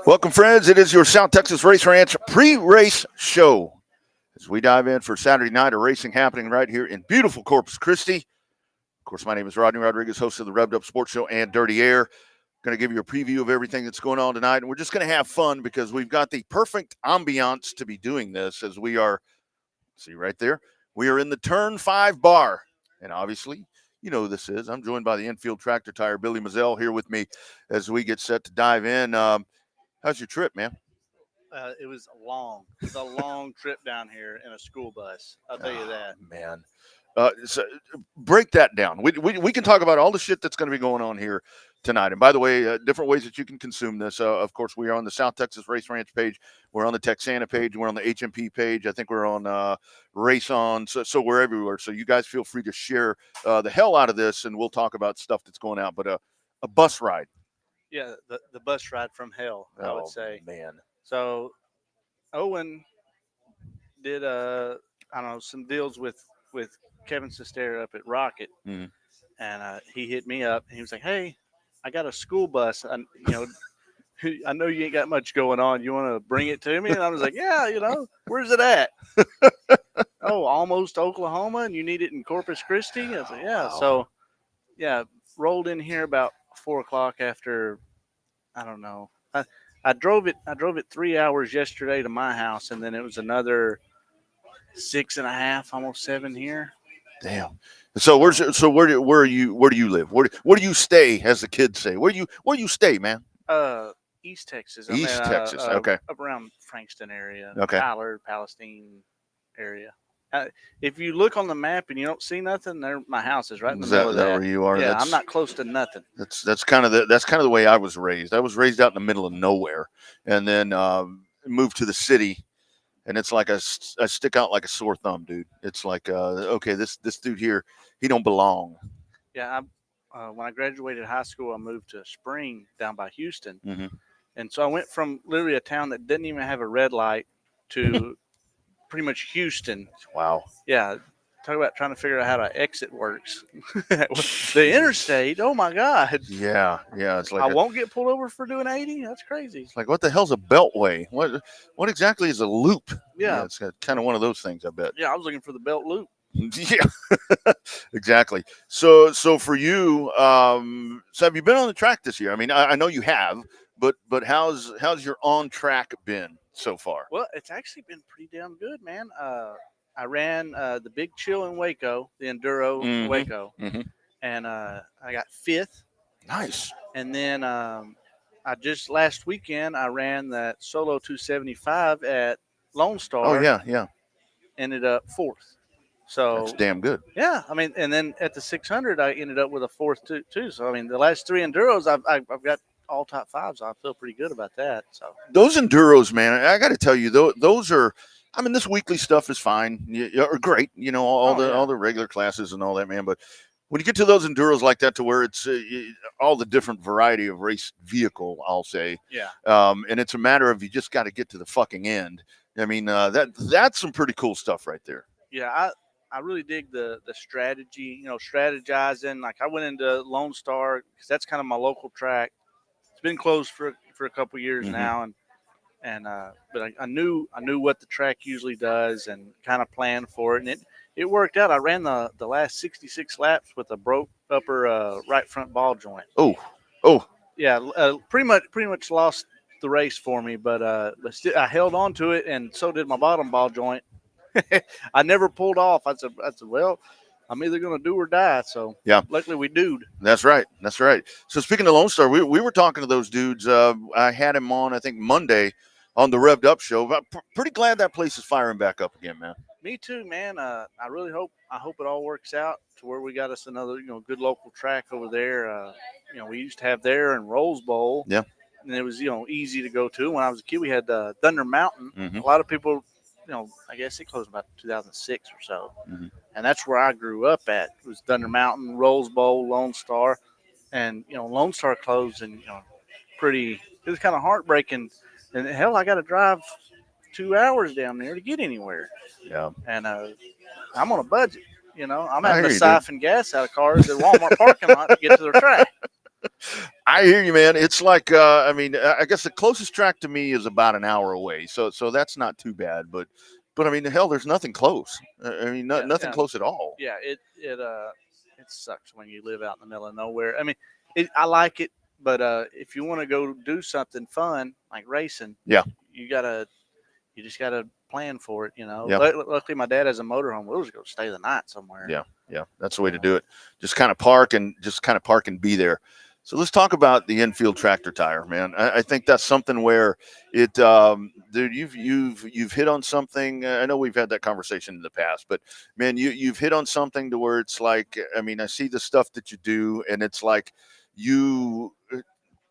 Welcome, friends. It is your South Texas Race Ranch pre-race show as we dive in for Saturday night of racing happening right here in beautiful Corpus Christi. Of course, my name is Rodney Rodriguez, host of the Revved Up Sports Show and Dirty Air. Going to give you a preview of everything that's going on tonight, and we're just going to have fun because we've got the perfect ambiance to be doing this as we are, see right there, we are in the Turn 5 bar, and obviously, you know who this is. I'm joined by the infield tractor tire, Billy Mazzell, here with me as we get set to dive in. How's your trip, man? It was long. It was a long trip down here in a school bus. I'll tell you that. Man. So break that down. We can talk about all the shit that's going to be going on here tonight. And by the way, different ways that you can consume this. Of course, we are on the South Texas Race Ranch page. We're on the Texana page. We're on the HMP page. I think we're on Race On. So we're everywhere. So you guys feel free to share the hell out of this, and we'll talk about stuff that's going out. But a bus ride. Yeah, the bus ride from hell, I would say. Man. So Owen did I don't know, some deals with Kevin Sestera up at Rocket, Mhm. and he hit me up and he was like, "Hey, I got a school bus. I know you ain't got much going on. You want to bring it to me?" And I was like, "Yeah, where's it at?" "Oh, almost Oklahoma, and you need it in Corpus Christi." I was like, "Yeah." Wow. So, yeah, rolled in here about 4 o'clock after, I don't know. I drove it. I drove it 3 hours yesterday to my house, and then it was another 6.5, almost 7 here. Damn. So where do you live? Where do you stay, as the kids say? Where do you stay, man? East Texas. East Texas. Okay. Up around Frankston area, Okay. Tyler, Palestine area. If you look on the map and you don't see nothing, there my house is right in the Is middle of that that. where you are? Yeah, That's, I'm not close to nothing. That's kind of the way I was raised. I was raised out in the middle of nowhere, and then moved to the city. And it's like I stick out like a sore thumb, dude. It's like, okay, this dude here, he don't belong. Yeah, when I graduated high school, I moved to Spring down by Houston, Mm-hmm. and so I went from literally a town that didn't even have a red light to pretty much Houston. Wow. Yeah, talk about trying to figure out how to exit works. The interstate, oh my God. Yeah. It's like I won't get pulled over for doing 80. That's crazy. it's like, what the hell's a beltway? What exactly is a loop? Yeah. It's kind of one of those things, I bet. Yeah, I was looking for the belt loop. Yeah, exactly. So for you, so have you been on the track this year? I mean, I know you have, but how's your on track been so far? Well, it's actually been pretty damn good, man. I ran the Big Chill in Waco, the Enduro in Waco, and I got fifth. Nice. And then I just last weekend I ran that Solo 275 at Lone Star. Oh yeah. Ended up fourth. So That's damn good. yeah, I mean, and then at the 600 I ended up with a fourth too. So I mean, the last three Enduros I've got all top fives. So I feel pretty good about that. So Those enduros, man, I got to tell you, those are. I mean, this weekly stuff is fine, or great. You know, all the regular classes and all that, man. But when you get to those enduros like that, to where it's all the different variety of race vehicle, I'll say, yeah, and it's a matter of you just got to get to the fucking end. I mean, that's some pretty cool stuff right there. yeah, I really dig the strategy, strategizing. Like I went into Lone Star because that's kind of my local track. It's been closed for a couple years now, and but I knew what the track usually does and kind of planned for it, and it worked out. I ran the last 66 laps with a broke upper right front ball joint. Oh, Yeah, pretty much lost the race for me, but I held on to it, and so did my bottom ball joint. I never pulled off. I said, well, I'm either going to do or die. So yeah, luckily we doed. That's right. So speaking of Lone Star, we were talking to those dudes. I had him on, I think, Monday on the Revved Up show. But pretty glad that place is firing back up again, man. Me too, man. I hope it all works out to where we got us another, good local track over there. We used to have there in Rose Bowl. Yeah. And it was, easy to go to. When I was a kid, we had Thunder Mountain. Mm-hmm. A lot of people, I guess it closed about 2006 or so. Mm-hmm. And that's where I grew up at. It was Thunder Mountain, Rose Bowl, Lone Star. And, Lone Star closed and, it was kind of heartbreaking. And hell, I got to drive 2 hours down there to get anywhere. Yeah. And I'm on a budget. I'm I having hear to you, siphon gas out of cars at Walmart parking lot to get to the track. I hear you, man. It's like, I mean, I guess the closest track to me is about an hour away, so that's not too bad. But I mean, the hell, there's nothing close. I mean, Yeah, nothing yeah, close at all. yeah. It sucks when you live out in the middle of nowhere. I mean, I like it, but if you want to go do something fun like racing, Yeah. you gotta you just gotta plan for it. Yeah. Luckily, my dad has a motorhome. We'll just go stay the night somewhere. Yeah, yeah, that's the way to do it. Just kind of park and be there. So let's talk about the infield tractor tire, man. I think that's something where it, dude, you've hit on something. I know we've had that conversation in the past, but man, you've hit on something to where it's like, I mean, I see the stuff that you do, and it's like you,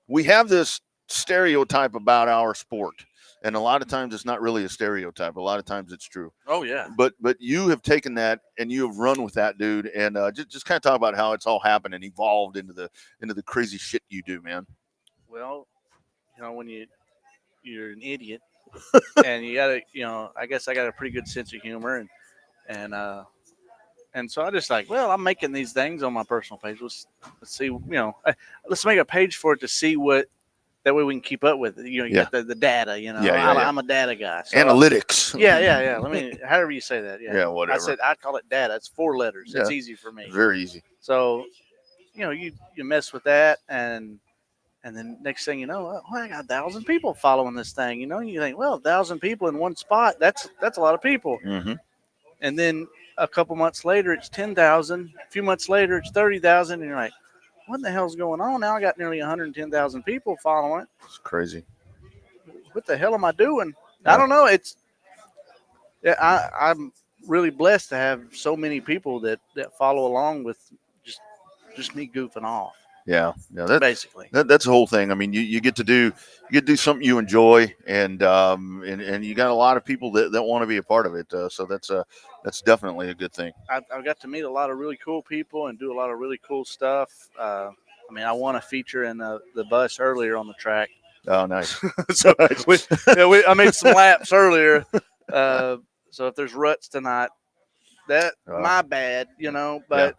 we have this stereotype about our sport, and a lot of times it's not really a stereotype. A lot of times it's true. Oh yeah. But you have taken that and you have run with that, dude, and just kind of talk about how it's all happened and evolved into the crazy shit you do, man. Well, when you're an idiot and you gotta, I guess I got a pretty good sense of humor and and so I just like, well, I'm making these things on my personal page. Let's see, let's make a page for it to see what. That way we can keep up with it. You Yeah. get the data. I'm a data guy. So Analytics. yeah. Let me, however you say that. Yeah. Yeah, whatever. I call it data. It's 4 letters. It's Yeah. easy for me. Very easy. So, you mess with that and then next thing you know, I got 1,000 people following this thing. You think, well, 1,000 people in one spot. That's a lot of people. Mm-hmm. And then a couple months later, it's 10,000. A few months later, it's 30,000. And you're like, what in the hell's going on? Now I got nearly 110,000 people following it. It's crazy. What the hell am I doing? Yeah. I don't know. I'm really blessed to have so many people that follow along with just me goofing off. Yeah. That, basically. that's the whole thing. I mean, you get to do something you enjoy, and you got a lot of people that want to be a part of it. So that's definitely a good thing. I've got to meet a lot of really cool people and do a lot of really cool stuff. I won a feature in the bus earlier on the track. Oh, nice. So I made some laps earlier. So if there's ruts tonight, my bad, but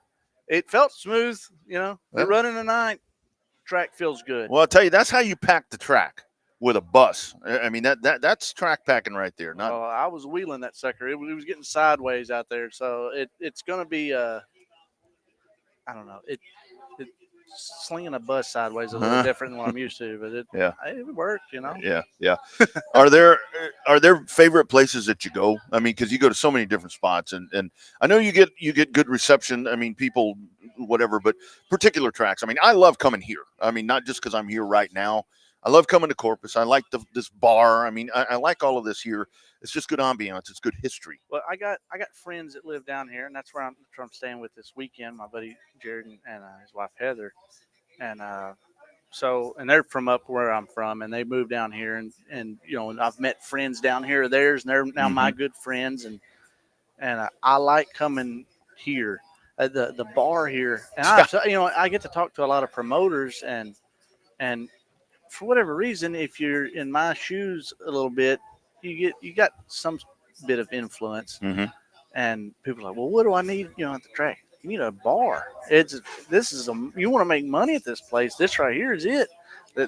it felt smooth, We're running tonight. Track feels good. Well, I'll tell you, that's how you pack the track with a bus. I mean, that's track packing right there. Not. I was wheeling that sucker. It was getting sideways out there, so it's going to be I don't know. It slinging a bus sideways is a little different than what I'm used to, but it worked, Yeah. Are there favorite places that you go? I mean, because you go to so many different spots, and I know you get good reception. I mean, people, whatever, but particular tracks. I mean, I love coming here. I mean, not just because I'm here right now. I love coming to Corpus. I like this bar. I mean, I like all of this here. It's just good ambiance. It's good history. Well, I got friends that live down here, and that's where I'm staying with this weekend. My buddy Jared and his wife Heather, and they're from up where I'm from, and they moved down here, and I've met friends down here of theirs, and they're now my good friends, and I like coming here, the bar here, and I get to talk to a lot of promoters, and for whatever reason, if you're in my shoes a little bit, you got some bit of influence, and people are like, well, what do I need? At the track, you need a bar. You want to make money at this place. This right here is it.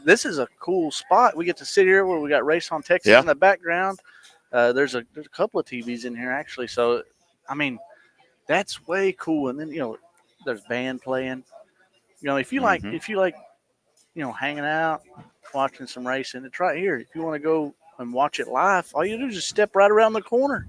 This is a cool spot. We get to sit here where we got Race on Texas in the background. There's a couple of TVs in here actually. So, I mean, that's way cool. And then there's band playing. If you like hanging out, watching some racing, it's right here. If you want to go and watch it live, all you do is just step right around the corner.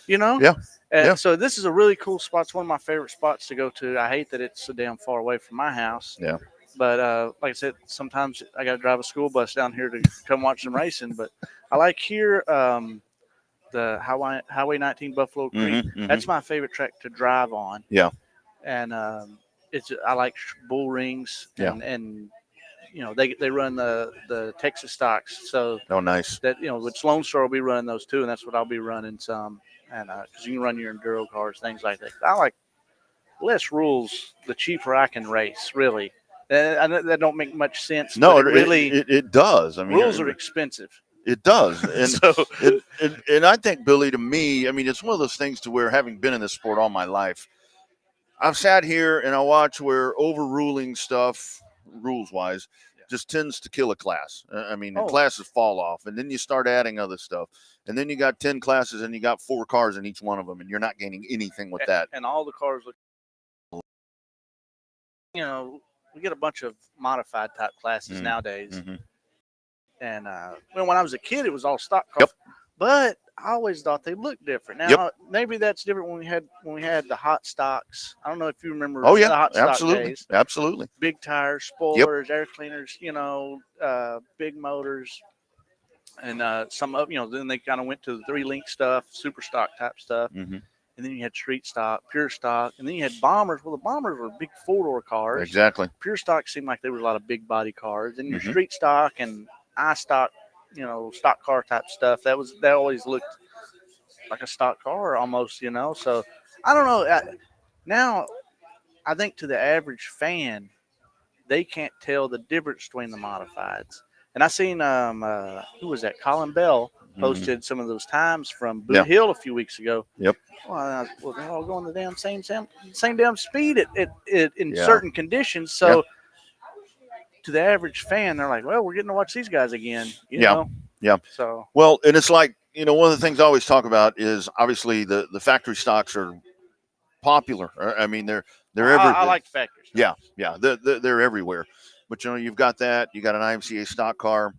Yeah. And so this is a really cool spot. It's one of my favorite spots to go to. I hate that it's so damn far away from my house. Yeah. But like I said, sometimes I got to drive a school bus down here to come watch some racing. But I like here the Highway 19 Buffalo Creek. That's my favorite track to drive on. Yeah. And I like bull rings. And they run the Texas stocks. So nice. That which Lone Star will be running those too, and that's what I'll be running some. And because you can run your enduro cars, things like that. I like less rules, the cheaper I can race. Really, I know that don't make much sense. No, but it does. I mean, rules are expensive. It does, and and I think, Billy, to me, I mean, it's one of those things to where, having been in this sport all my life, I've sat here and I watch where overruling stuff rules wise, Yeah. just tends to kill a class. I mean, the Oh. classes fall off, and then you start adding other stuff, and then you got 10 classes, and you got 4 cars in each one of them, and you're not gaining anything with that. And all the cars look. You know, we get a bunch of modified type classes nowadays, and when I was a kid, it was all stock cars. Yep. But I always thought they looked different. Now maybe that's different when we had the hot stocks. I don't know if you remember. Oh yeah, the hot absolutely, stock days. absolutely. Big tires, spoilers, air cleaners. Big motors, and some of then they kind of went to the 3-link stuff, super stock type stuff. And then you had street stock, pure stock, and then you had bombers. Well, the bombers were big 4-door cars. Exactly. Pure stock seemed like there was a lot of big body cars. And your street stock and I stock, stock car type stuff, that always looked like a stock car almost, So I don't know. Now, I think to the average fan, they can't tell the difference between the modifieds. And I seen who was that? Colin Bell posted some of those times from Boot Hill a few weeks ago. Yep. Well, they're all going the damn same damn speed in certain conditions. So to the average fan, they're like, well, we're getting to watch these guys again. You know? Yeah. So well, and it's like one of the things I always talk about is obviously the factory stocks are popular. I mean, they're everywhere. I like factory stocks. Yeah, they're everywhere. But you've got that. You got an IMCA stock car.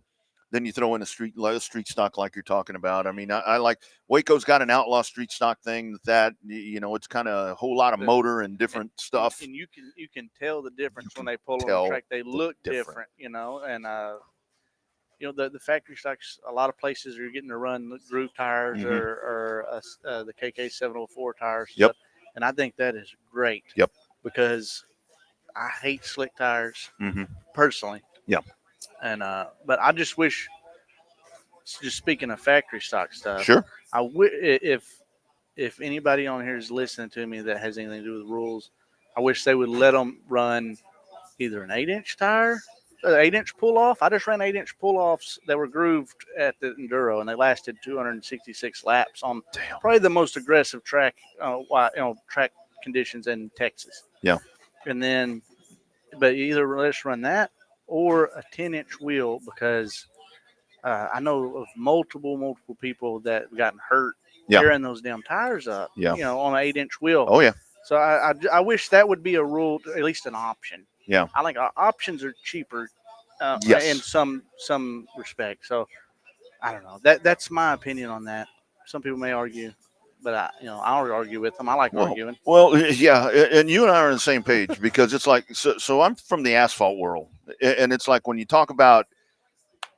Then you throw in a street stock like you're talking about. I mean, I like Waco's got an outlaw street stock thing that it's kind of a whole lot of motor and different stuff. And you can tell the difference when they pull on the track. They look different, and the factory stocks. A lot of places are getting to run the groove tires or the KK 704 tires. Yep. Stuff. And I think that is great. Yep. Because I hate slick tires personally. Yeah. And but I just wish. Just speaking of factory stock stuff, sure. If anybody on here is listening to me that has anything to do with rules, I wish they would let them run either an 8-inch tire, 8-inch pull off. I just ran 8-inch pull offs that were grooved at the Enduro, and they lasted 266 laps on probably the most aggressive track, track conditions in Texas. Yeah. And then, but either let's run that or a 10-inch wheel because. I know of multiple people that have gotten hurt tearing those damn tires up, on an 8-inch wheel. Oh, yeah. So I wish that would be a rule, at least an option. Yeah. I think options are cheaper in some respect. So I don't know. That's my opinion on that. Some people may argue, but I don't argue with them. I like arguing. Well, yeah. And you and I are on the same page because it's like, so I'm from the asphalt world. And it's like when you talk about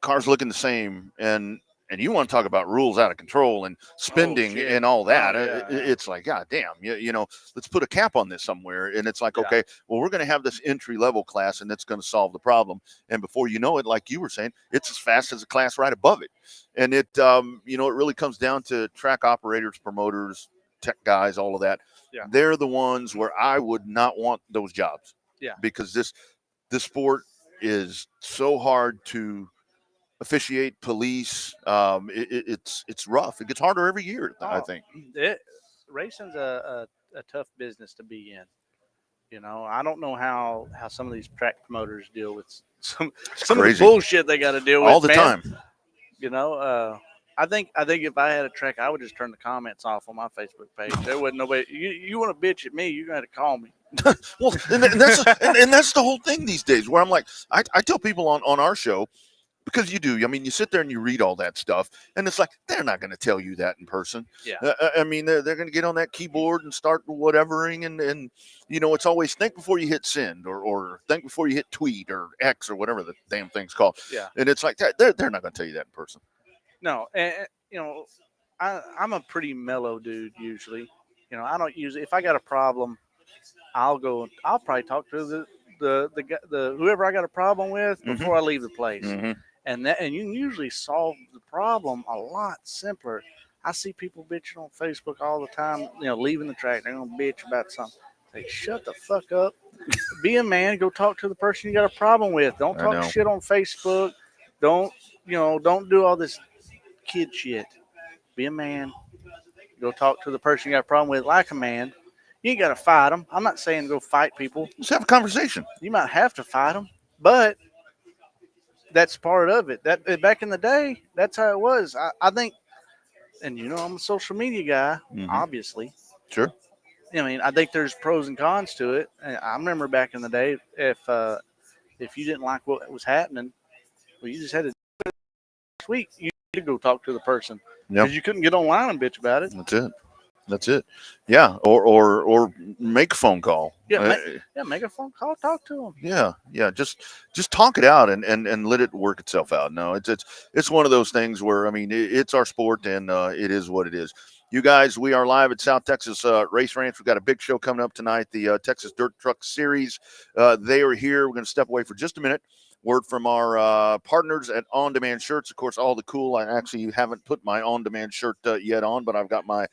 cars looking the same and you want to talk about rules out of control and spending and all that. It's like, God damn, let's put a cap on this somewhere. And it's like, okay, well, we're going to have this entry level class and it's going to solve the problem. And before you know it, like you were saying, it's as fast as a class right above it. And it, it really comes down to track operators, promoters, tech guys, all of that. Yeah. They're the ones where I would not want those jobs. Yeah. Because this sport is so hard to officiate, police. It's rough. It gets harder every year. I think racing's a tough business to be in. I don't know how some of these track promoters deal with some of the bullshit they got to deal with all the time. I think if I had a track, I would just turn the comments off on my Facebook page. There wasn't nobody. You want to bitch at me, you're gonna have to call me. Well, and that's the whole thing these days. Where I'm like, I tell people on our show. Because you do. I mean, you sit there and you read all that stuff, and it's like they're not going to tell you that in person. Yeah. I mean, they're going to get on that keyboard and start whatevering, and it's always think before you hit send or think before you hit tweet or X or whatever the damn thing's called. Yeah. And it's like that. They're not going to tell you that in person. No, and I'm a pretty mellow dude usually. I don't usually if I got a problem, I'll probably talk to the whoever I got a problem with before I leave the place. Mm-hmm. And you can usually solve the problem a lot simpler. I see people bitching on Facebook all the time, leaving the track. They're going to bitch about something. Hey, shut the fuck up. Be a man. Go talk to the person you got a problem with. Don't talk shit on Facebook. Don't do all this kid shit. Be a man. Go talk to the person you got a problem with like a man. You ain't got to fight them. I'm not saying go fight people. Just have a conversation. You might have to fight them. But that's part of it. That back in the day, that's how it was. I think, and I'm a social media guy, obviously. Sure. I mean, I think there's pros and cons to it. And I remember back in the day, if you didn't like what was happening, well, you just had to next week you had to go talk to the person Yeah. because you couldn't get online and bitch about it. That's it. Yeah. Or make a phone call. Yeah, make a phone call, talk to them. Yeah. Just talk it out and let it work itself out. No, it's one of those things where, I mean, it's our sport and it is what it is. You guys, we are live at South Texas Race Ranch. We've got a big show coming up tonight, the Texas Dirt Truck Series. They are here. We're going to step away for just a minute. Word from our partners at On Demand Shirts. Of course, all the cool. I actually haven't put my On Demand shirt yet on, but I've got my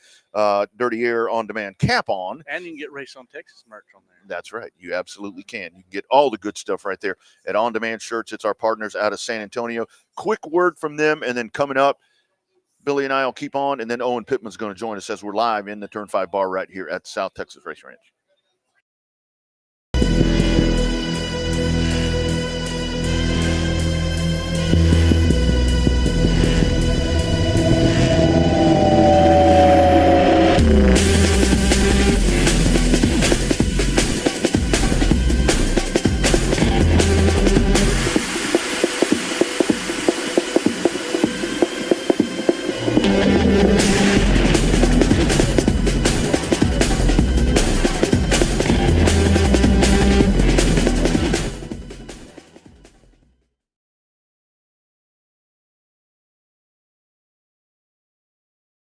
Dirty Air On Demand cap on. And you can get Race on Texas merch on there. That's right. You absolutely can. You can get all the good stuff right there at On Demand Shirts. It's our partners out of San Antonio. Quick word from them, and then coming up, Billy and I will keep on, and then Owen Pittman's going to join us as we're live in the Turn 5 bar right here at South Texas Race Ranch.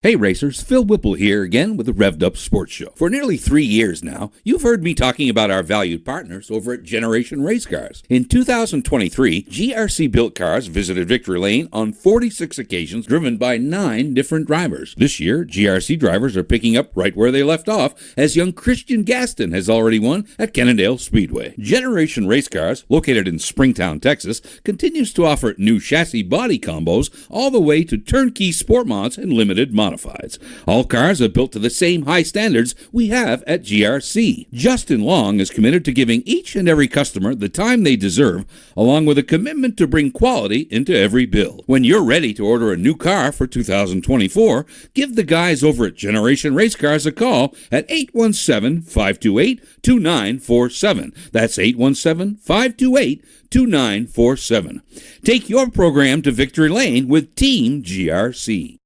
Hey racers, Phil Whipple here again with the Revved Up Sports Show. For nearly 3 years now, you've heard me talking about our valued partners over at Generation Race Cars. In 2023, GRC built cars visited Victory Lane on 46 occasions, driven by 9 different drivers. This year, GRC drivers are picking up right where they left off, as young Christian Gaston has already won at Cannondale Speedway. Generation Race Cars, located in Springtown, Texas, continues to offer new chassis body combos all the way to turnkey sport mods and limited modifieds. All cars are built to the same high standards we have at GRC. Justin Long is committed to giving each and every customer the time they deserve, along with a commitment to bring quality into every build. When you're ready to order a new car for 2024, give the guys over at Generation Race Cars a call at 817-528-2947. That's 817-528-2947. Take your program to victory lane with Team GRC.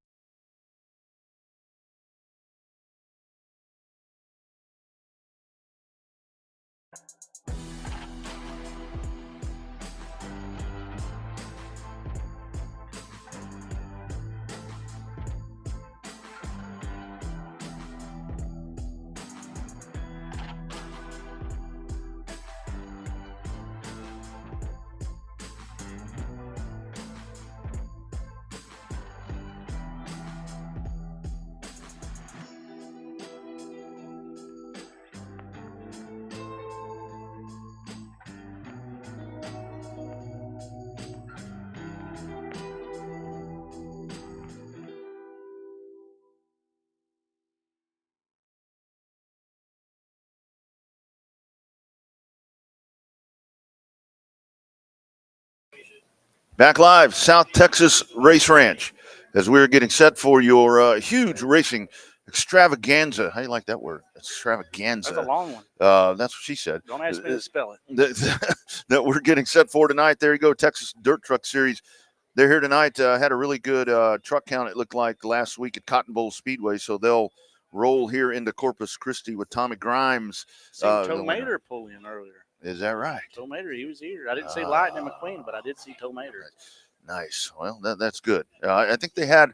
Back live, South Texas Race Ranch, as we're getting set for your huge racing extravaganza. How do you like that word? Extravaganza. That's a long one. That's what she said. Don't ask me to spell it. That we're getting set for tonight. There you go, Texas Dirt Truck Series. They're here tonight. Had a really good truck count, it looked like, last week at Cotton Bowl Speedway. So they'll roll here into Corpus Christi with Tommy Grimes. Toe Mater pull in earlier. Is that right? Toe Mater, he was here. I didn't see Lightning McQueen, but I did see Toe Mater. Nice. Well, that's good. I think they had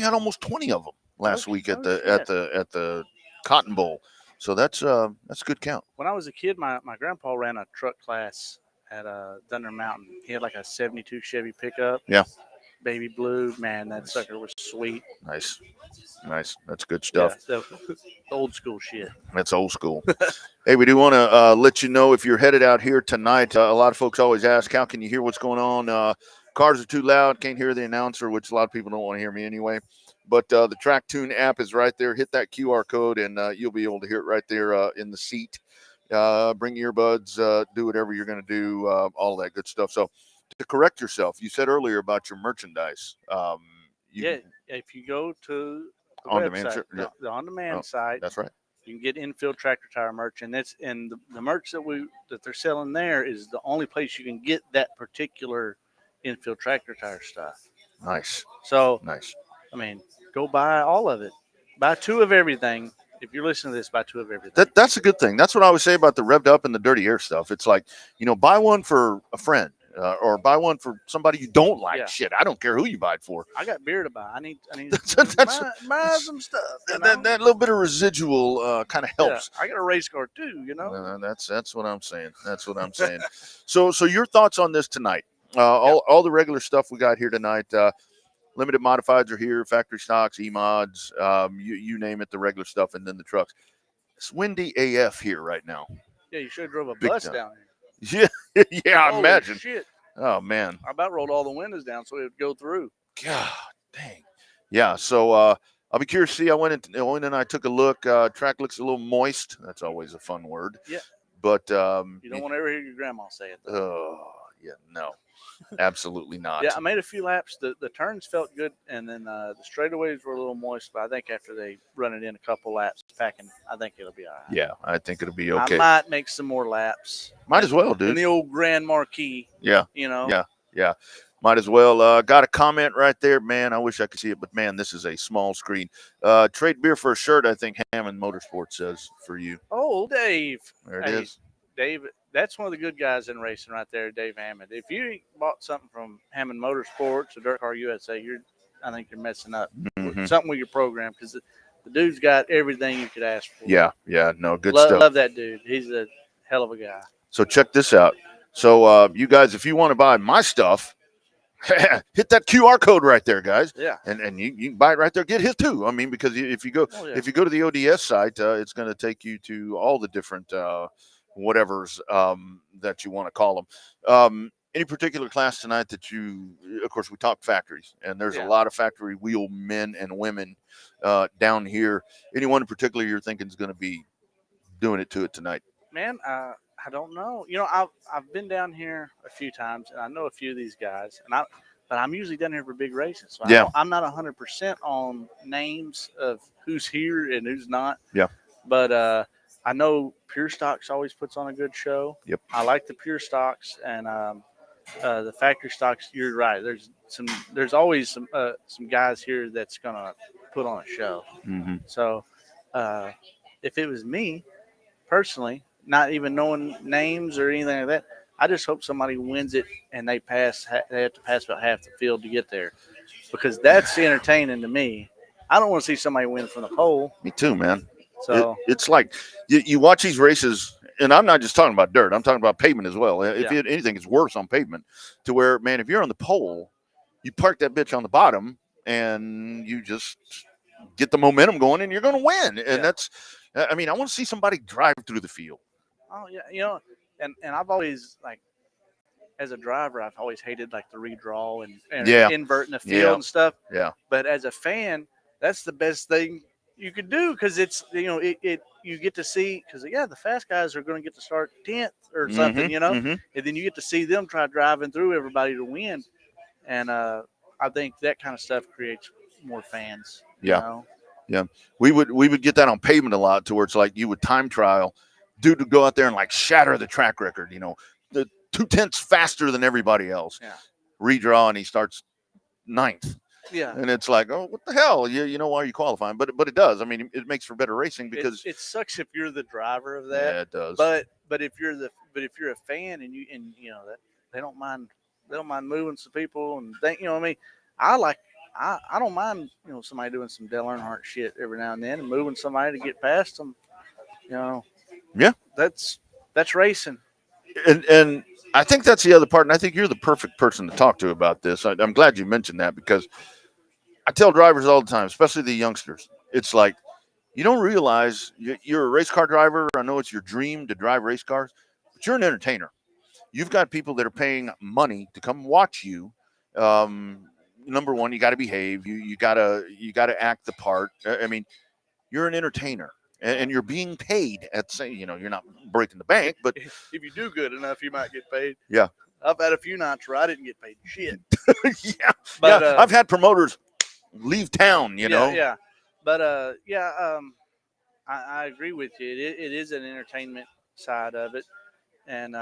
almost 20 of them last week at the Cotton Bowl. So that's a good count. When I was a kid, my grandpa ran a truck class at Thunder Mountain. He had like a 72 Chevy pickup. Yeah. Baby blue. Man, that sucker was sweet. Nice. That's good stuff. Yeah, the old school shit. That's old school. Hey, we do want to let you know if you're headed out here tonight. A lot of folks always ask, how can you hear what's going on? Cars are too loud. Can't hear the announcer, which a lot of people don't want to hear me anyway. But the Track Tune app is right there. Hit that QR code, and you'll be able to hear it right there in the seat. bring earbuds, do whatever you're going to do, all that good stuff. So to correct yourself, you said earlier about your merchandise. Yeah, if you go to the On demand, website, yeah. the on demand Oh, site, that's right. you can get infield tractor tire merch, and the merch that they're selling there is the only place you can get that particular infield tractor tire stuff. Nice, So, nice. I mean, go buy all of it. Buy two of everything. If you're listening to this, buy two of everything. That's a good thing. That's what I always say about the revved up and the dirty air stuff. It's like, buy one for a friend, or buy one for somebody you don't like. Yeah. Shit, I don't care who you buy it for. I got beer to buy. I need That's- buy some stuff. That little bit of residual kind of helps. Yeah, I got a race car too. That's what I'm saying. That's what I'm saying. So your thoughts on this tonight? All the regular stuff we got here tonight. Limited modifieds are here, factory stocks, E-mods, you name it, the regular stuff, and then the trucks. It's windy AF here right now. Yeah, you should have drove a Big bus time. down here. Yeah, I Holy imagine. Shit. Oh, man. I about rolled all the windows down so it would go through. God, dang. Yeah, so I'll be curious to see. I went in and I took a look. Track looks a little moist. That's always a fun word. Yeah. But you don't want to ever hear your grandma say it, though. Oh, yeah, no. Absolutely not. Yeah, I made a few laps. The turns felt good, and then the straightaways were a little moist. But I think after they run it in a couple laps, packing, I think it'll be all right. Yeah, I think it'll be okay. I might make some more laps. Might as well, dude. In the old Grand Marquis. Yeah. Yeah. Might as well. Got a comment right there, man. I wish I could see it, but man, this is a small screen. Trade beer for a shirt, I think Hammond Motorsports says for you. Oh, Dave. There it is. Dave, that's one of the good guys in racing right there, Dave Hammond. If you bought something from Hammond Motorsports or Dirt Car USA, I think you're messing up. Mm-hmm. Something with your program, because the dude's got everything you could ask for. Yeah, no, good stuff. Love that dude. He's a hell of a guy. So check this out. So you guys, if you want to buy my stuff, hit that QR code right there, guys. Yeah. And you can buy it right there. Get his too. I mean, because if you go to the ODS site, it's going to take you to all the different whatevers that you want to call them. Any particular class tonight that of course, we talk factories, and there's a lot of factory wheel men and women down here. Anyone in particular you're thinking is going to be doing it to it tonight? Man, I don't know. I've been down here a few times, and I know a few of these guys, but I'm usually down here for big races. So I'm not 100% on names of who's here and who's not. Yeah. But I know Pure Stocks always puts on a good show. Yep. I like the Pure Stocks, and the factory stocks. You're right. There's always some guys here that's gonna put on a show. Mm-hmm. So if it was me personally, not even knowing names or anything like that, I just hope somebody wins it and they have to pass about half the field to get there, because that's entertaining to me. I don't want to see somebody win from the pole. Me too, man. So it's like you watch these races, and I'm not just talking about dirt. I'm talking about pavement as well. If anything, it's worse on pavement, to where, man, if you're on the pole, you park that bitch on the bottom and you just get the momentum going and you're going to win. And that's, I mean, I want to see somebody drive through the field. Oh, yeah. And I've always, like, as a driver, I've always hated, like, the redraw and inverting the field and stuff. Yeah. But as a fan, that's the best thing you could do, because it's, you get to see, because, the fast guys are going to get to start 10th or something, Mm-hmm. and then you get to see them try driving through everybody to win. And I think that kind of stuff creates more fans. Yeah. Yeah. We would get that on pavement a lot, to where it's like you would time trial, dude would go out there and like shatter the track record, the 0.2 faster than everybody else. Yeah. Redraw and he starts 9th. Yeah. And it's like, oh, what the hell? You know, why are you qualifying? But it does. I mean, it makes for better racing, because it sucks if you're the driver of that. Yeah, it does. But if you're a fan and that they don't mind moving some people, and I don't mind somebody doing some Dale Earnhardt shit every now and then and moving somebody to get past them. Yeah. That's racing. And I think that's the other part, and I think you're the perfect person to talk to about this. I'm glad you mentioned that, because I tell drivers all the time, especially the youngsters, it's like, you don't realize you're a race car driver. I know it's your dream to drive race cars, but you're an entertainer. You've got people that are paying money to come watch you. Number one, you got to behave. You got to act the part. I mean, you're an entertainer. and you're being paid at say, you know, you're not breaking the bank, but If you do good enough, you might get paid. Yeah. I've had a few nights where I didn't get paid shit. yeah, But, yeah. I've had promoters leave town, you know. Yeah. But I agree with you. It is an entertainment side of it, and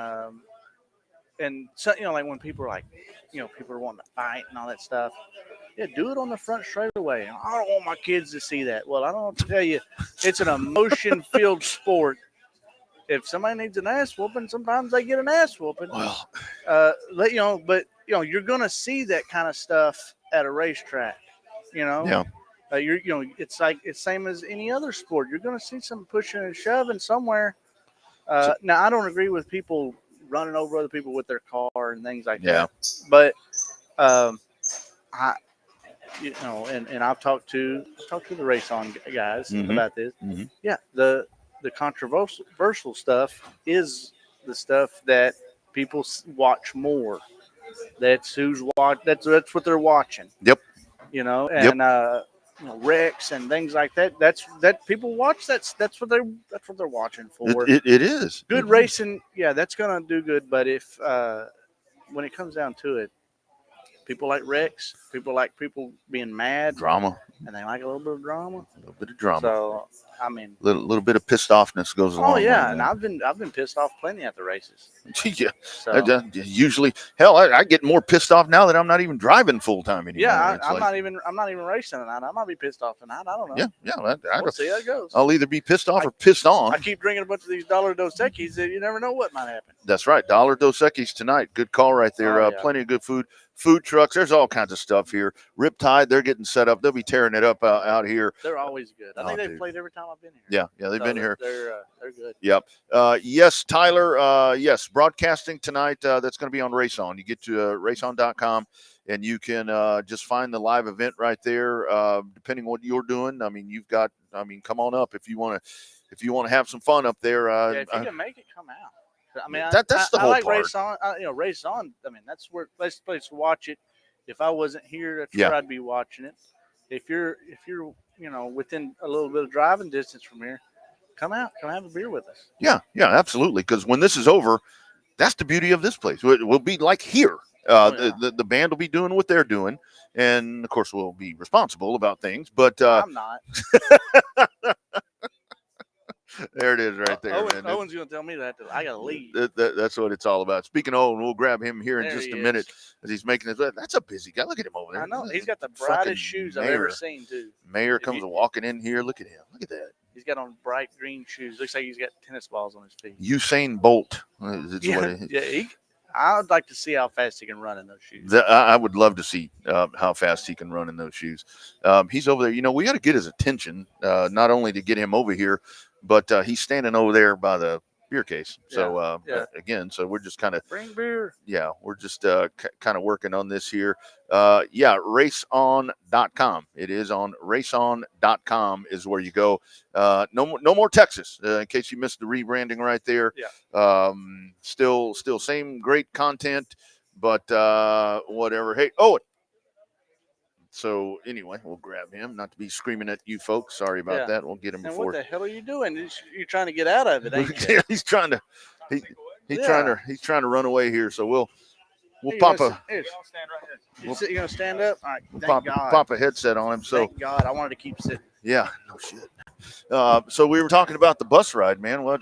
so, you know, like when people are like, you know, people are wanting to fight and all that stuff. Yeah, do it on the front straightaway. I don't want my kids to see that. Well, I don't know what to tell you. It's an emotion-filled sport. If somebody needs an ass whooping, sometimes they get an ass whooping. Well, You know, but you know, you're gonna see that kind of stuff at a racetrack. You know, yeah. you know, it's same as any other sport. You're gonna see some pushing and shoving somewhere. Now, I don't agree with people running over other people with their car and things like that. But I, you know, and I've talked to the race on guys about this. Mm-hmm. Yeah, the controversial stuff is the stuff that people watch more. That's who's watch. That's what they're watching. Yep. You know, and you know, wrecks and things like that. That people watch. That's what they're watching for. It is Good racing. Yeah, that's gonna do good. But if when it comes down to it, people like wrecks. People like people being mad, drama, and they like a little bit of drama. A little bit of drama. So I mean, little bit of pissed offness goes along. oh yeah, with and I've been pissed off plenty at the races. Yeah. So, Usually, hell, I get more pissed off now that I'm not even driving full time anymore. yeah, I'm not even racing tonight. I might be pissed off tonight. I don't know. Yeah. We'll see how it goes. I'll either be pissed off or pissed on. I keep drinking a bunch of these Dollar Dos Equis that you never know what might happen. That's right. Dollar Dos Equis tonight. Good call right there. Oh, yeah. Plenty of good food trucks. There's all kinds of stuff here. Riptide, they're getting set up. They'll be tearing it up out here. They're always good. I think they've played every time I've been here. Yeah, they've been here. They're good. Yep. Yes, Tyler. Yes, broadcasting tonight. That's going to be on Race On. You get to raceon.com and you can just find the live event right there. Depending on what you're doing, I mean, come on up if you want to have some fun up there. If you can make it, come out. I mean, that's the whole like part. Race On. Race On. I mean, that's where best place to watch it. If I wasn't here, that's where I'd be watching it. If you're you know, within a little bit of driving distance from here, come out, come have a beer with us. Yeah, absolutely. Because when this is over, that's the beauty of this place. We'll be like here. The band will be doing what they're doing, and of course we'll be responsible about things. But I'm not. There it is, right there. Owen's going to tell me that I got to leave. That's what it's all about. Speaking of Owen, we'll grab him here in just a minute as he's making his. That's a busy guy. Look at him over there. I know. He's got the brightest shoes I've ever seen, too. Mayor comes walking in here. Look at him. Look at that. He's got on bright green shoes. Looks like he's got tennis balls on his feet. Usain Bolt. I would like to see how fast he can run in those shoes. I would love to see how fast he can run in those shoes. He's over there. You know, we got to get his attention, not only to get him over here, but he's standing over there by the beer case. So, again, so we're just kind of. Bring beer. Yeah, we're just kind of working on this here. Raceon.com. It is on raceon.com is where you go. No more Texas, in case you missed the rebranding right there. Yeah. Still same great content, but whatever. Hey, Owen. So anyway, we'll grab him. Not to be screaming at you folks. Sorry about that. We'll get him before. What the hell are you doing? You're trying to get out of it, ain't you? He's trying to. He's trying to run away here. So we'll pop a. You're gonna stand up. All right. Pop a headset on him. So thank God, I wanted to keep sitting. Yeah. No shit. So we were talking about the bus ride, man. What?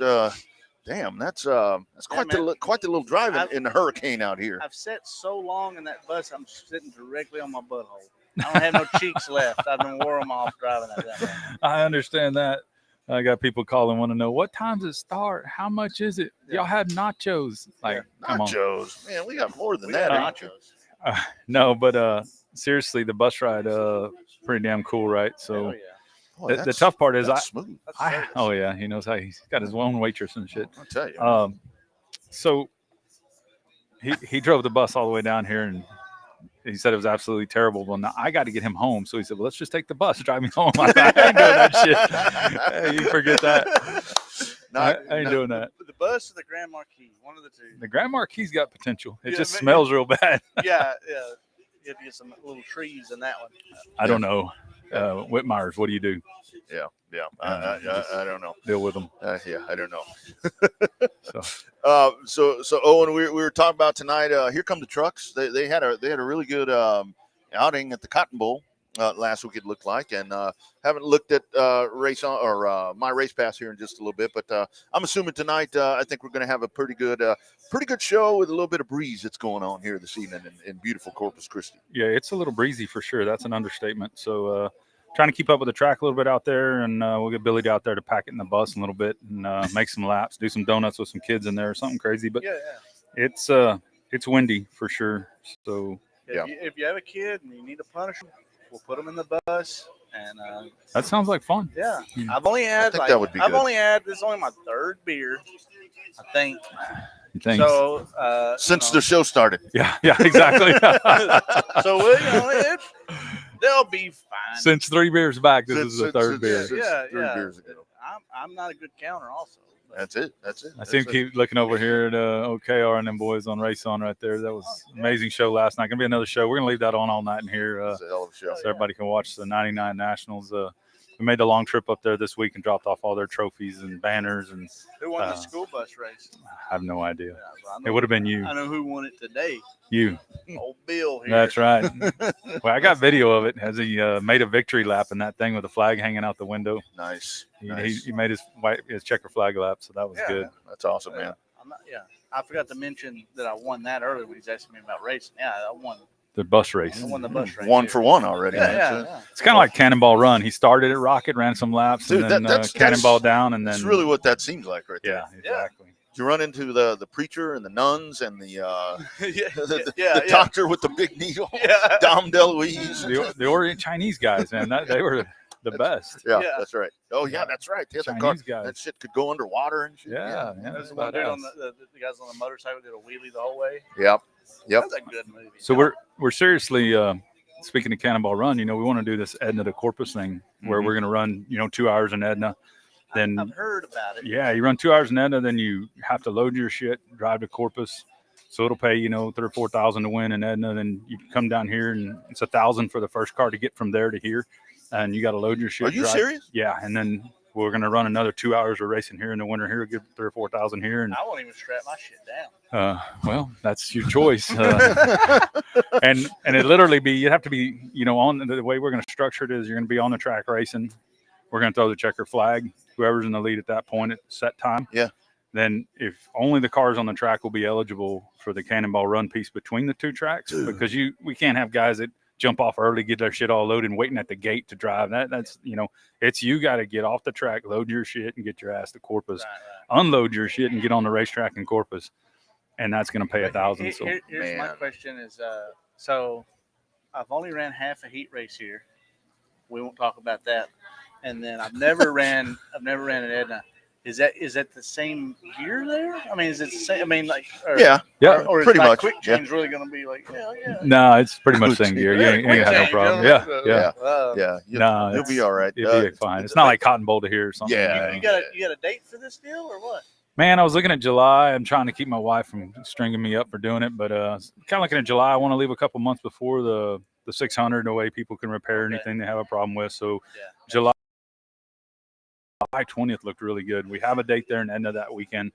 Damn, that's quite the little drive in the hurricane out here. I've sat so long in that bus, I'm sitting directly on my butthole. I don't have no cheeks left. I've been wore them off driving that. I understand that. I got people calling, want to know what time does it start? How much is it? Y'all have nachos? Like, come on. Nachos, man. We got more than that. Nachos. No, but seriously, the bus ride, pretty damn cool, right? So. The tough part is smooth. He knows how. He's got his own waitress and shit. I'll tell you. So he drove the bus all the way down here, and he said it was absolutely terrible. Well, now I got to get him home, so he said, "Well, let's just take the bus, drive me home." I ain't doing that shit. Hey, you forget that. I ain't doing that. The bus or the Grand Marquis, one of the two. The Grand Marquis got potential. It just smells real bad. Yeah. You have to get some little trees in that one. I don't know. Whitmeyer's, what do you do? Yeah. Yeah. Just I don't know. deal with them. Yeah, I don't know. So So Owen, we were talking about tonight. Here come the trucks. They had a really good outing at the Cotton Bowl last week. It looked like, and haven't looked at race on or my race pass here in just a little bit. But I'm assuming tonight. I think we're going to have a pretty good show with a little bit of breeze that's going on here this evening in beautiful Corpus Christi. yeah, it's a little breezy for sure. That's an understatement. So trying to keep up with the track a little bit out there, and we'll get Billy out there to pack it in the bus a little bit and make some laps, do some donuts with some kids in there or something crazy. But it's windy for sure. So if you have a kid and you need to punish them, we'll put them in the bus. And that sounds like fun. yeah, I've only had think that would be good. This is only my third beer, I think. Thanks. So Since the show started. Yeah, exactly. so they'll be fine. Since 3 beers back, this is the third beer. Since 3 beers ago. I'm not a good counter, also. That's it. I see him keep looking over here at OKR and them boys on Race On right there. That was an amazing show last night. Going to be another show. We're going to leave that on all night in here It's a hell of a show. so everybody can watch the 99 Nationals. We made the long trip up there this week and dropped off all their trophies and banners. And Who won the school bus race? I have no idea. Yeah, well, It would have been you. I know who won it today. You. Old Bill here. That's right. Well, I got video of it as he made a victory lap in that thing with the flag hanging out the window. Nice. He made his checker flag lap, so that was good. That's awesome, man. I forgot to mention that I won that earlier when he's asking me about racing. Yeah, I won. The bus race. I won the bus race. 1 for 1 already. man. Yeah. It's kind of like Cannonball Run. He started at Rocket, ran some laps, Dude, and then that's Cannonball down, and then That's really what that seems like right there. yeah, exactly. You run into the preacher and the nuns and the yeah. doctor with the big needle, Yeah. Dom DeLuise. The Orient Chinese guys, man, they were the best. Yeah, Yeah. that's right. Oh, yeah, that's right. Yeah, Chinese guys. that shit could go underwater and shit. Yeah, There's that's the one dude badass. on the guys on the motorcycle did a wheelie the whole way. Yep. That's a good movie. So we're seriously speaking of Cannonball Run. We want to do this Edna to Corpus thing where we're going to run 2 hours in Edna. Then I've heard about it. yeah, you run 2 hours in Edna, then you have to load your shit, drive to Corpus. So it'll pay, $3,000 or $4,000 to win in Edna. Then you come down here and it's $1,000 for the first car to get from there to here. And you got to load your shit. Are you drive. serious? Yeah. And then we're going to run another 2 hours of racing here in the winter here, get 3,000 or 4,000 here. And I won't even strap my shit down. well, that's your choice. And it literally you'd have to be, on the way we're going to structure it is you're going to be on the track racing. We're going to throw the checker flag. Whoever's in the lead at that point at set time. Yeah. Then if only the cars on the track will be eligible for the Cannonball Run piece between the two tracks, because we can't have guys that jump off early, get their shit all loaded and waiting at the gate to drive. That's it's you got to get off the track, load your shit and get your ass to Corpus, Right. unload your shit and get on the racetrack in Corpus. And that's going to pay $1,000. So Here's my question is, so I've only ran half a heat race here. We won't talk about that. And then I've never ran an Edna. Is that the same gear there? I mean, is it the same? I mean, like, Yeah. or is pretty like much, quick yeah. change really going to be like, yeah. no, it's pretty much same gear. You ain't quick got no change, problem. you Yeah, know? yeah. Yeah. No, You'll be all right. It'll be fine. It's not like Cotton Bowl to here or something. Yeah. You got a date for this deal or what? Man, I was looking at July. I'm trying to keep my wife from stringing me up for doing it, but kind of looking at July. I want to leave a couple months before the 600, the way people can repair anything they have a problem with. So July 20th looked really good. We have a date there in Edna that weekend.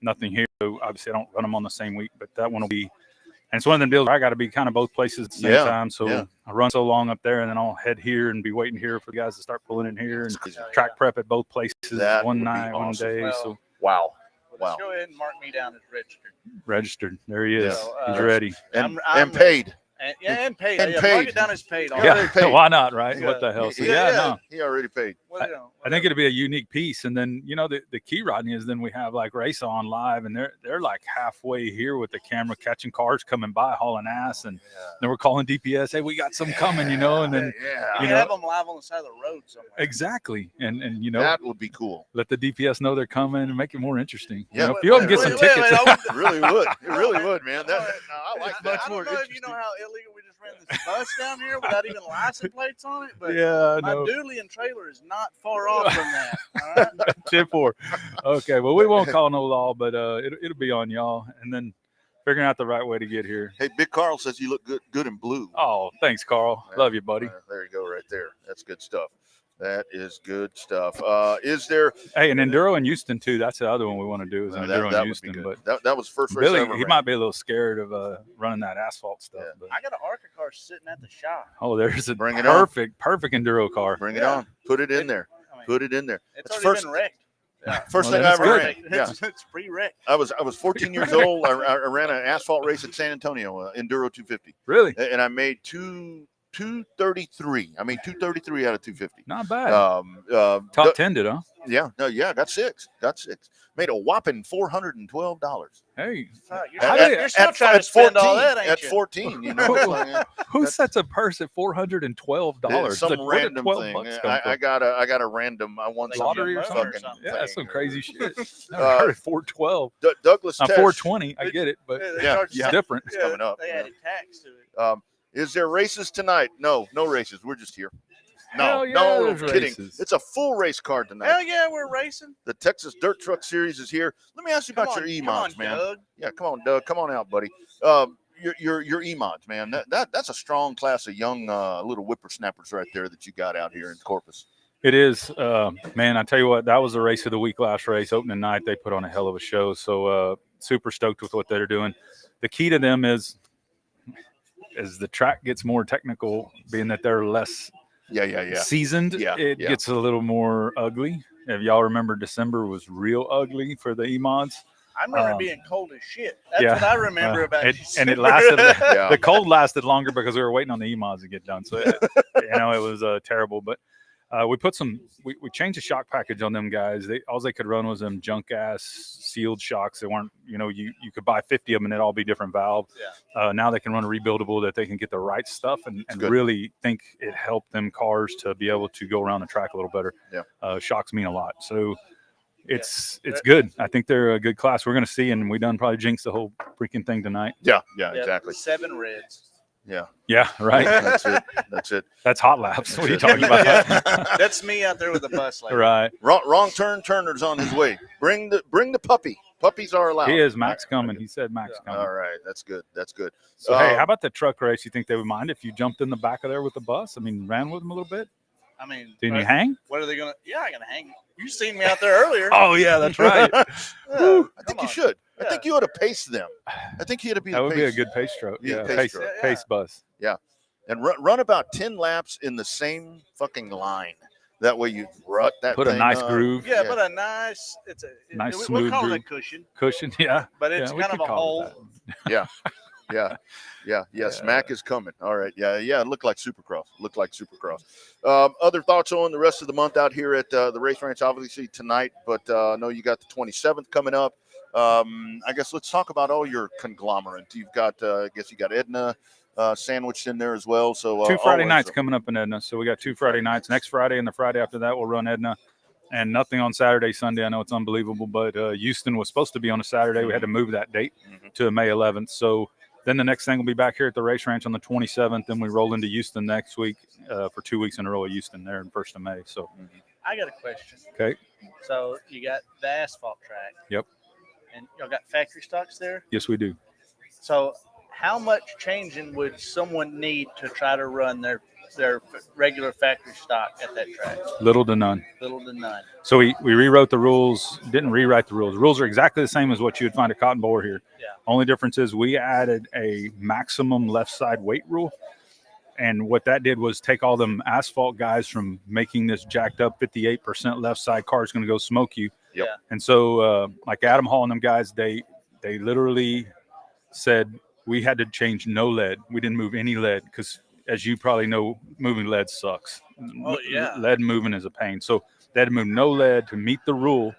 Nothing here. So obviously, I don't run them on the same week, but that one will be. And it's one of them deals where I got to be kind of both places at the same time. So I run so long up there, and then I'll head here and be waiting here for the guys to start pulling in here and track prep at both places That one would be night, one awesome. day. Well, So Wow. Let's go ahead and mark me down as registered. registered. There he is. So, He's ready. And I'm paid. And paid. And Mark paid. it down as paid. Yeah. already Yeah, paid. why not, right? Yeah. What the hell? So, No, he already paid. I think it'll be a unique piece. And then, the key, Rodney, is then we have like Race On live, and they're like halfway here with the camera catching cars coming by, hauling ass. And then we're calling DPS, hey, we got some coming, and then You have them live on the side of the road somewhere. exactly. And that would be cool. let the DPS know they're coming and make it more interesting. Yeah. A few of them get some tickets. It really would. It really would, man. I like that. I don't know if you know how illegal we just ran this bus down here without even license plates on it, but Yeah, my no. dually and trailer is not far off from that. All right? 10-4. Okay, well, we won't call no law, but it'll be on y'all. And then figuring out the right way to get here. Hey, Big Carl says you look good in blue. Oh, thanks, Carl. Love you, buddy. There you go, right there. That's good stuff. That is good stuff. Is there? Hey, an enduro in Houston too. That's the other one we want to do is an enduro that in would be Houston. good. But That was the first race I Billy, ever he ran. might be a little scared of running that asphalt stuff. Yeah. But, I got an ARCA car sitting at the shop. oh, there's a Bring it on. perfect enduro car. Bring it on. Put it in It- there. I mean, Put it in there. It's That's already been wrecked. First Well, thing I that's ever good. ran. Yeah. It's pre-wrecked. I was 14 years old. I ran an asphalt race at San Antonio, Enduro 250, Really? and I made 233. I made 233 out of 250. Not bad. Du- Top 10 did, huh? Yeah, no, yeah, got six. Made a whopping $412. Hey, Fuck, How you're, do you- you're still trying to spend all that, ain't at you? 14, you know, it's like, who that's- sets a purse at $412? some Like, where did random 12 thing. bucks come I from? got a random. I won Like some lottery or fucking something. Yeah, that's some thing. crazy shit. Never Uh, heard of 412. Douglas Now Tesh, 420, I get it, but They Yeah, charge yeah. it's different. It's coming up, They yeah. added tax to it. Is there races tonight? No races. We're just here. No, Hell yeah, no, there's kidding. races. It's a full race card tonight. Hell yeah, we're racing. The Texas Dirt Truck Series is here. Let me ask you Come about on, your come on, E-mods, man. Doug. Yeah, come on, Doug. Come on out, buddy. Your E-mods, man. That's a strong class of young little whippersnappers right there that you got out here in Corpus. It is, man. I tell you what, that was the race of the week last race, opening night. They put on a hell of a show. So super stoked with what they're doing. The key to them is, as the track gets more technical, being that they're less Yeah. seasoned, Yeah, it yeah. gets a little more ugly. If y'all remember, December was real ugly for the E-mods. I remember it being cold as shit. That's what I remember about it. you. And it lasted. Yeah. The cold lasted longer because we were waiting on the E-mods to get done. So, it was terrible. But we put we changed the shock package on them guys. All they could run was them junk ass sealed shocks. They weren't, you could buy 50 of them and it'd all be different valve. Yeah. Now they can run a rebuildable that they can get the right stuff and good. really think it helped them cars to be able to go around the track a little better. Yeah. Shocks mean a lot. So it's good. I think they're a good class. We're going to see, and we done probably jinxed the whole freaking thing tonight. Yeah, Yeah, exactly. 7 reds. Yeah, Yeah, right. that's it. That's hot laps. What are you That's talking about? That's me out there with the bus. Like, Right. Wrong turn. Turner's on his way. Bring the puppy. Puppies are allowed. He is. Max coming. He said Max coming. All right, that's good. So, hey, how about the truck race? You think they would mind if you jumped in the back of there with the bus? I mean, ran with them a little bit? I mean, Didn't you hang? what are they gonna? Yeah, I'm gonna hang. You seen me out there earlier. Oh, yeah, that's right. I Come think you on. should. I Yeah. think you ought to pace them. I think you ought to be. That the would pace. be a good pace truck. Yeah, Yeah, pace pace, truck. pace bus. And run about 10 laps in the same fucking line. That way you rut that. Put a thing nice up. groove. Yeah, but a nice. It's a Nice, We'll smooth call it a groove. cushion, Cushion, yeah. but it's Yeah, we kind could of a call it hole. that. Yeah. Smack is coming. All right. Yeah. It looked like Supercross. Other thoughts on the rest of the month out here at the race ranch, obviously tonight, but I know you got the 27th coming up. I guess let's talk about all your conglomerate. You've got, I guess you got Edna sandwiched in there as well. So 2 Friday always, nights coming up in Edna. So we got 2 Friday nights. Next Friday and the Friday after that, we'll run Edna. And nothing on Saturday, Sunday. I know it's unbelievable, but Houston was supposed to be on a Saturday. We had to move that date to May 11th. So then the next thing will be back here at the race ranch on the 27th. Then we roll into Houston next week for 2 weeks in a row at Houston there in 1st of May. So, I got a question. okay. So you got the asphalt track. Yep. And y'all got factory stocks there. Yes, we do. So how much changing would someone need to try to run their regular factory stock at that track? Little to none. Little to none. So we rewrote the rules, didn't rewrite the rules. The rules are exactly the same as what you would find at Cotton Bowl here. Yeah. Only difference is we added a maximum left side weight rule. And what that did was take all them asphalt guys from making this jacked up 58% left side car is going to go smoke you. Yep. Yeah. And so like Adam Hall and them guys, they literally said we had to change no lead. We didn't move any lead because, as you probably know, moving lead sucks. Oh, yeah. Lead moving is a pain. So they had to move no lead to meet the rule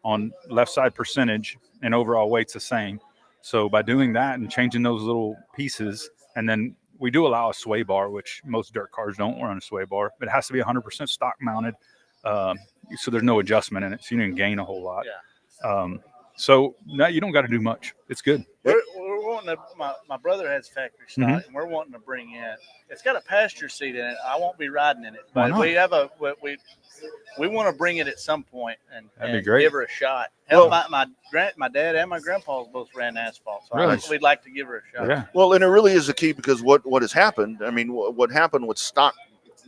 on left side percentage, and overall weight's the same. So by doing that and changing those little pieces, and then we do allow a sway bar, which most dirt cars don't run a sway bar, but it has to be 100% stock mounted. So there's no adjustment in it. So you didn't gain a whole lot. Yeah. So no, you don't got to do much. It's good. We're wanting to. My brother has factory stock, Mhm. and we're wanting to bring in. It's got a passenger seat in it. I won't be riding in it, Why but not? we have we want to bring it at some point and That'd be great. give her a shot. Hell, Well- my dad and my grandpa both ran asphalt, so Really? we'd like to give her a shot. Yeah. Well, and it really is a key because what has happened. I mean, what happened with stock,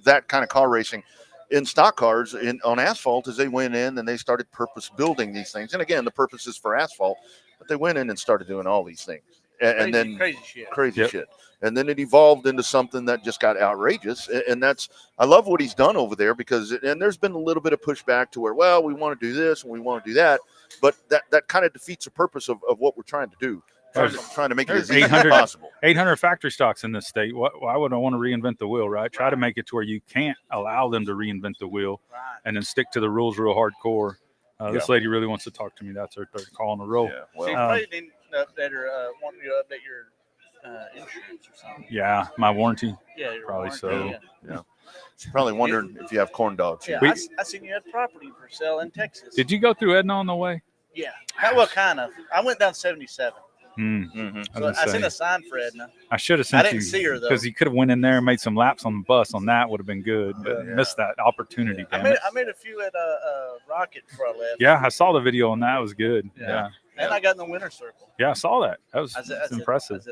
that kind of car racing, in stock cars on asphalt is they went in and they started purpose building these things. And again, the purpose is for asphalt, but they went in and started doing all these things. And then crazy shit. And then it evolved into something that just got outrageous. And I love what he's done over there and there's been a little bit of pushback to where, well, we want to do this and we want to do that. But that kind of defeats the purpose of what we're trying to do. Trying to make it as easy as possible. 800 factory stocks in this state. Why would I want to reinvent the wheel, right? Try to make it to where you can't allow them to reinvent the wheel and then stick to the rules real hardcore. This lady really wants to talk to me. That's her third call on the roll. Yeah, well, probably need to update her, wanting you to update your insurance or something. Yeah, my warranty. Yeah, probably warranty, so. Yeah. She's probably wondering if you have corn dogs. Yeah, I seen you had property for sale in Texas. Did you go through Edna on the way? Yeah. Well, kind of. I went down 77. Mm-hmm. So I seen a sign for Edna. I should have sent you. I didn't see her though, because you could have went in there and made some laps on the bus. On that would have been good, but missed that opportunity. I made a few at Rocket before I left. Yeah, I saw the video on that. It was good. Yeah. And I got in the winner's circle. Yeah, I saw that. That was impressive.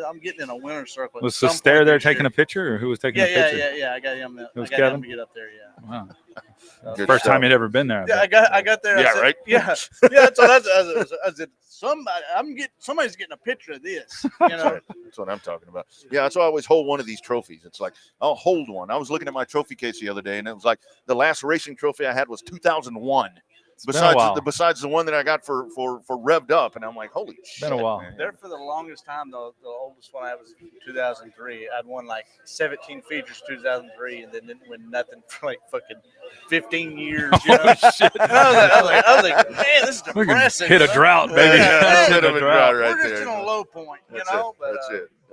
I'm getting in a winner's circle. Was the stare there taking a picture, or who was taking a picture? Yeah. I got him. It was Kevin. To get up there. Yeah. Wow. First time you'd ever been there. Yeah, I got there. Yeah, right. Yeah. So I said, somebody's getting a picture of this. You know, that's what I'm talking about. Yeah, so I always hold one of these trophies. It's like I'll hold one. I was looking at my trophy case the other day, and it was like the last racing trophy I had was 2001. Besides the one that I got for revved up, and I'm like, holy shit. Been a while. There for the longest time, the oldest one I had was 2003. I'd won like 17 features 2003, and then didn't win nothing for like fucking 15 years. You know? Shit. I was like, man, this is depressing. Hit a drought, baby. Hit a drought right We're just there. in a low point, That's know. But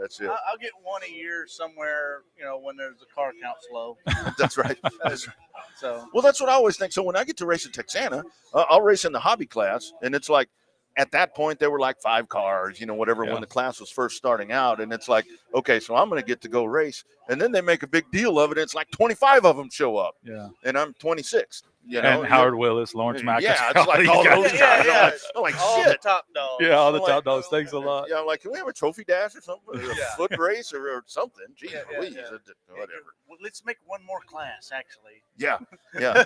That's it. I'll get one a year somewhere, when there's a car count's low. That's right. That's right. So, well, that's what I always think. So when I get to race in Texana, I'll race in the hobby class, and it's like at that point there were like 5 cars, whatever, when the class was first starting out, and it's like, okay, so I'm going to get to go race, and then they make a big deal of it. And it's like 25 of them show up, and I'm 26. And Howard Willis, Lawrence Mack. Yeah, it's like all those guys. Yeah. I'm like, all shit. The top dogs. Yeah, all the top dogs. Thanks a lot. Yeah, I'm like, can we have a trophy dash or something? Or a foot race or something? Jeez, please. Whatever. Well, let's make one more class, actually. Yeah.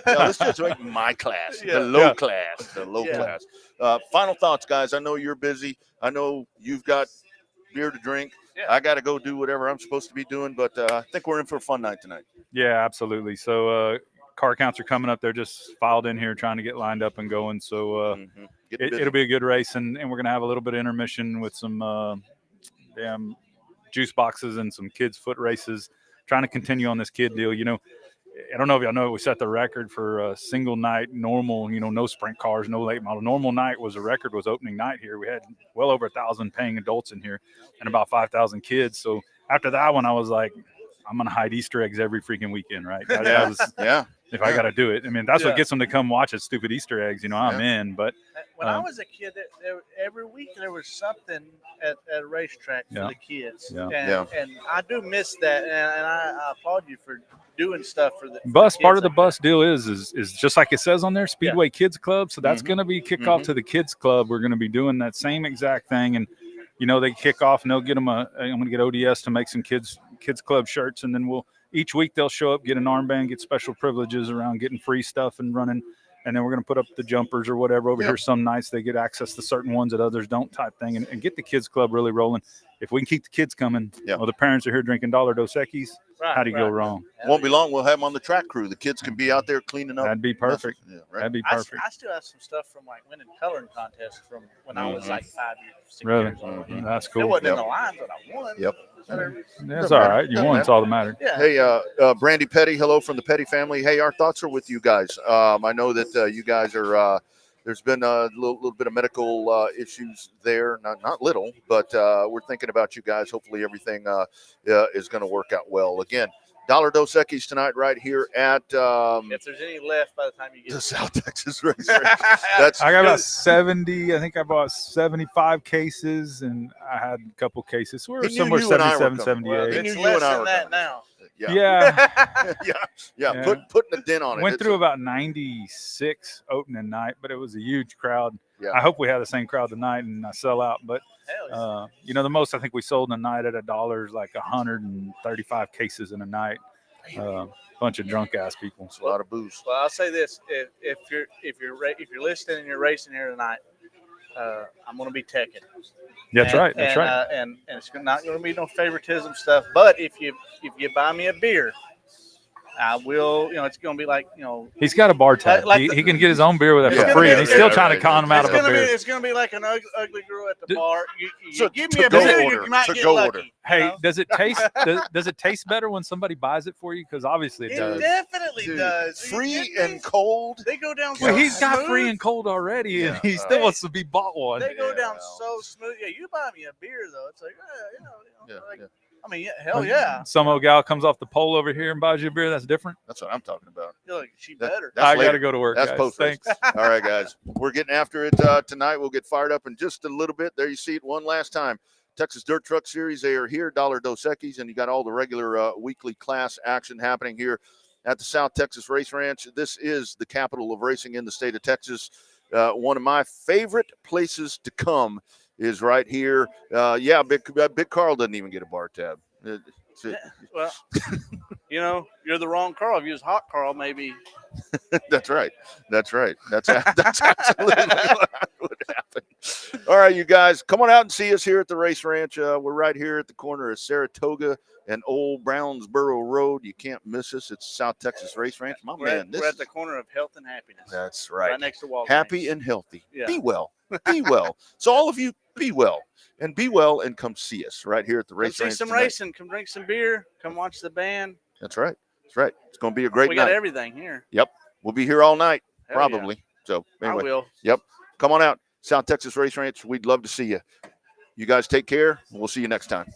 Let's just make my class, the low class. Final thoughts, guys. I know you're busy. I know you've got beer to drink. Yeah. I got to go do whatever I'm supposed to be doing, but I think we're in for a fun night tonight. Yeah, absolutely. So car counts are coming up. They're just filed in here trying to get lined up and going. So it'll be a good race, and we're going to have a little bit of intermission with some damn juice boxes and some kids' foot races, trying to continue on this kid deal. I don't know if y'all know, we set the record for a single night normal, no sprint cars, no late model. Normal night was opening night here. We had well over 1,000 paying adults in here and about 5,000 kids. So after that one, I was like, I'm going to hide Easter eggs every freaking weekend, right? If I got to do it. I mean, that's what gets them to come watch it, stupid Easter eggs. I'm in. But when I was a kid, every week there was something at a racetrack for the kids. And I do miss that. And I applaud you for doing stuff for the bus. For Part of the bus deal is just like it says on there, Speedway Kids Club. So that's going to be kickoff to the Kids Club. We're going to be doing that same exact thing. And, they kick off and they'll get them I'm going to get ODS to make some kids club shirts. And then each week they'll show up, get an armband, get special privileges around getting free stuff and running. And then we're going to put up the jumpers or whatever over here. Some nights they get access to certain ones that others don't, type thing, and get the kids club really rolling. If we can keep the kids coming, the parents are here drinking $1 Dos Equis. How do you go wrong? Won't be long. We'll have them on the track crew. The kids can be out there cleaning up. That'd be perfect. That'd be perfect. I still have some stuff from like winning coloring contests from when I was like 5 years, 6 really? years old. That's cool. It wasn't in the lines, but I won. Yep. That's all right. You won. It's all that mattered. Yeah. Hey, Brandy Petty, hello from the Petty family. Hey, our thoughts are with you guys. I know that you guys are. There's been a little bit of medical issues there. Not little, but we're thinking about you guys. Hopefully, everything is going to work out well. Again, $1 Dos Equis tonight, right here at. If there's any left by the time you get the South Texas race. I got about 70. I think I bought 75 cases, and I had a couple cases. So we're somewhere 77, 78. Well, it's less than that now. Yeah. Putting a dent on it. Went through about 96 opening night, but it was a huge crowd. Yeah. I hope we have the same crowd tonight and I sell out. But the most I think we sold in a night at $1 is like 135 cases in a night. bunch of drunk ass people. It's a lot of booze. Well, I'll say this: if you're listening and you're racing here tonight, I'm going to be teching. That's right. That's right. And it's not going to be no favoritism stuff. But if you buy me a beer, I will. It's going to be like He's got a bar tab. He can get his own beer with it for free, and he's still trying to con him out of a beer. It's going to be like an ugly girl at the bar. So give me a beer, you might get lucky. Order. Hey, does it taste? Does it taste better when somebody buys it for you? Because obviously it does. It definitely does. Free and cold. They go down. Well, so he's got smooth. free and cold already, and he still wants to be bought one. They go down so smooth. Yeah, you buy me a beer though. It's like, I mean, hell yeah. Some old gal comes off the pole over here and buys you a beer. That's different. That's what I'm talking about. You're like, she better. I got to go to work. That's guys. post race. Thanks. All right, guys. We're getting after it tonight. We'll get fired up in just a little bit. There you see it one last time. Texas Dirt Truck Series, they are here, $1 Dos Equis, and you got all the regular weekly class action happening here at the South Texas Race Ranch. This is the capital of racing in the state of Texas. One of my favorite places to come is right here. Big Carl doesn't even get a bar tab. Well, you're the wrong Carl. If you was hot Carl, maybe. That's right. That's absolutely what would happen. All right, you guys, come on out and see us here at the Race Ranch. We're right here at the corner of Saratoga and Old Brownsboro Road. You can't miss us. It's South Texas Race Ranch. We're at the corner of health and happiness. That's right. Right next to Walgreens. Happy and healthy. Yeah. Be well. Be well. So all of you, be well. And be well and come see us right here at the Race Ranch. See some tonight. racing. Come drink some beer. Come watch the band. That's right. That's right. It's going to be a great night. We got everything here. Yep. We'll be here all night, Hell probably. Yeah. So anyway. I will. Yep. Come on out. South Texas Race Ranch. We'd love to see you. You guys take care. We'll see you next time.